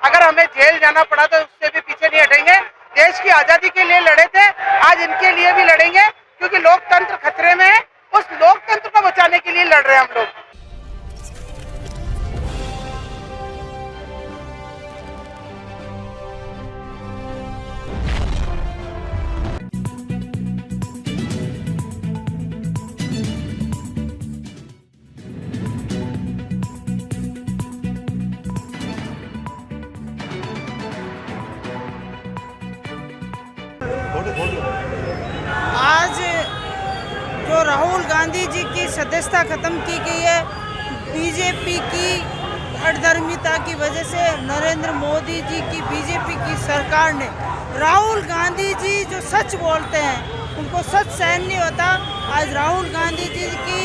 अगर हमें जेल जाना पड़ा तो उससे भी पीछे नहीं हटेंगे। देश की आजादी के लिए लड़े थे, आज इनके लिए भी लड़ेंगे, क्योंकि लोकतंत्र खतरे में है। उस लोकतंत्र को बचाने के लिए लड़ रहे हैं हम लोग। आज जो राहुल गांधी जी की सदस्यता खत्म की गई है बीजेपी की हठधर्मिता की वजह से, नरेंद्र मोदी जी की बीजेपी की सरकार ने, राहुल गांधी जी जो सच बोलते हैं उनको सच सहन नहीं होता। आज राहुल गांधी जी की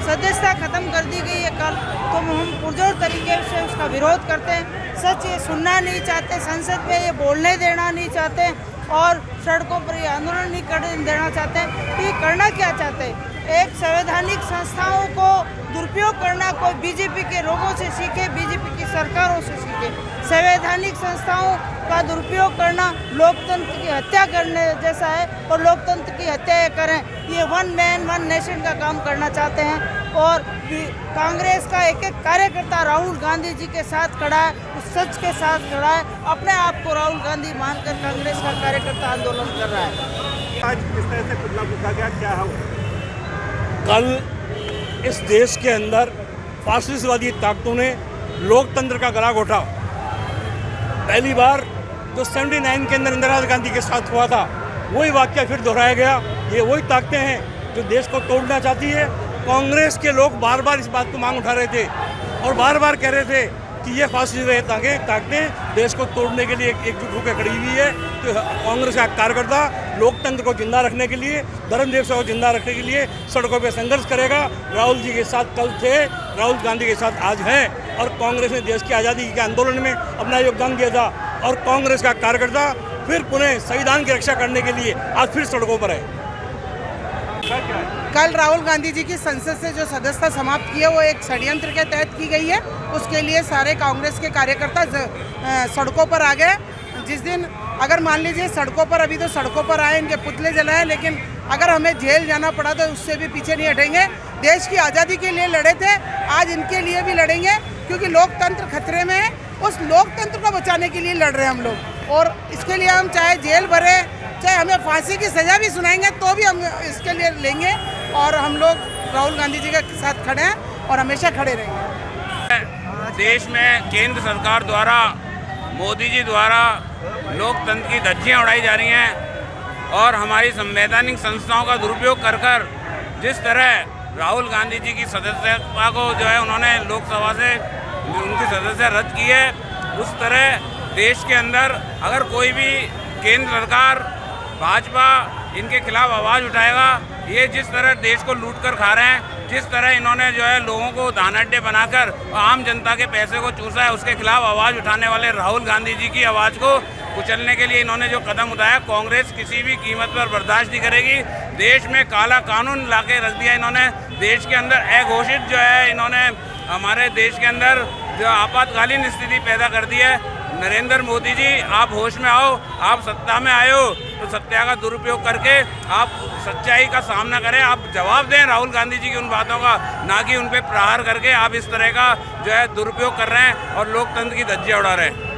सदस्यता खत्म कर दी गई है कल, तो हम पुरजोर तरीके से उसका विरोध करते हैं। सच ये सुनना नहीं चाहते, संसद में ये बोलने देना नहीं चाहते और सड़कों पर ये आंदोलन नहीं करने देना चाहते। तो ये करना क्या चाहते हैं? एक संवैधानिक संस्थाओं को दुरुपयोग करना कोई बीजेपी के लोगों से सीखे, बीजेपी की सरकारों से सीखे। संवैधानिक संस्थाओं का दुरुपयोग करना लोकतंत्र की हत्या करने जैसा है, और लोकतंत्र की हत्या करें ये वन मैन वन नेशन का काम करना चाहते हैं। और कांग्रेस का एक एक कार्यकर्ता राहुल गांधी जी के साथ खड़ा है, उस सच के साथ खड़ा है, अपने आप को राहुल गांधी मानकर कांग्रेस का कार्यकर्ता आंदोलन कर रहा है। आज किस तरह से पुतला फूंका गया, क्या है? कल इस देश के अंदर फासिस्टवादी ताकतों ने लोकतंत्र का गला घोटा। पहली बार जो 79 के अंदर इंदिरा गांधी के साथ हुआ था, वही वाकया फिर दोहराया गया। ये वही ताकतें हैं जो देश को तोड़ना चाहती है। कांग्रेस के लोग बार बार इस बात को मांग उठा रहे थे और बार बार कह रहे थे कि ये फासिस्ट ताकतें देश को तोड़ने के लिए एकजुट होकर खड़ी हुई है। तो कांग्रेस का कार्यकर्ता लोकतंत्र को जिंदा रखने के लिए, धर्मदेवता को जिंदा रखने के लिए सड़कों पे संघर्ष करेगा। राहुल जी के साथ कल थे, राहुल गांधी के साथ आज हैं, और कांग्रेस ने देश की आज़ादी के आंदोलन में अपना योगदान दिया था। और कांग्रेस का कार्यकर्ता फिर पुनः संविधान की रक्षा करने के लिए आज फिर सड़कों पर है। कल राहुल गांधी जी की संसद से जो सदस्यता समाप्त की है वो एक षड्यंत्र के तहत की गई है। उसके लिए सारे कांग्रेस के कार्यकर्ता सड़कों पर आ गए। जिस दिन अगर मान लीजिए सड़कों पर, अभी तो सड़कों पर आए, इनके पुतले जलाए, लेकिन अगर हमें जेल जाना पड़ा तो उससे भी पीछे नहीं हटेंगे। देश की आज़ादी के लिए लड़े थे, आज इनके लिए भी लड़ेंगे, क्योंकि लोकतंत्र खतरे में है। उस लोकतंत्र को बचाने के लिए लड़ रहे हैं हम लोग, और इसके लिए हम चाहे जेल भरे, चाहे हमें फांसी की सज़ा भी सुनाएंगे तो भी हम इसके लिए लेंगे। और हम लोग राहुल गांधी जी के साथ खड़े हैं और हमेशा खड़े रहेंगे। देश में केंद्र सरकार द्वारा, मोदी जी द्वारा लोकतंत्र की धज्जियां उड़ाई जा रही हैं और हमारी संवैधानिक संस्थाओं का दुरुपयोग कर कर जिस तरह राहुल गांधी जी की सदस्यता को जो है उन्होंने लोकसभा से उनकी सदस्यता रद्द की है, उस तरह देश के अंदर अगर कोई भी केंद्र सरकार, भाजपा इनके खिलाफ आवाज़ उठाएगा, ये जिस तरह देश को लूट कर खा रहे हैं, जिस तरह इन्होंने जो है लोगों को दान अड्डे बनाकर आम जनता के पैसे को चूसा है, उसके खिलाफ आवाज़ उठाने वाले राहुल गांधी जी की आवाज़ को कुचलने के लिए इन्होंने जो कदम उठाया, कांग्रेस किसी भी कीमत पर बर्दाश्त नहीं करेगी। देश में काला कानून ला के रख दिया इन्होंने। देश के अंदर अघोषित जो है इन्होंने हमारे देश के अंदर जो आपातकालीन स्थिति पैदा कर दी है। नरेंद्र मोदी जी, आप होश में आओ, आप सत्ता में आए हो तो सत्ता का दुरुपयोग करके आप सच्चाई का सामना करें, आप जवाब दें राहुल गांधी जी की उन बातों का, ना कि उन पे प्रहार करके आप इस तरह का जो है दुरुपयोग कर रहे हैं और लोकतंत्र की धज्जियां उड़ा रहे हैं।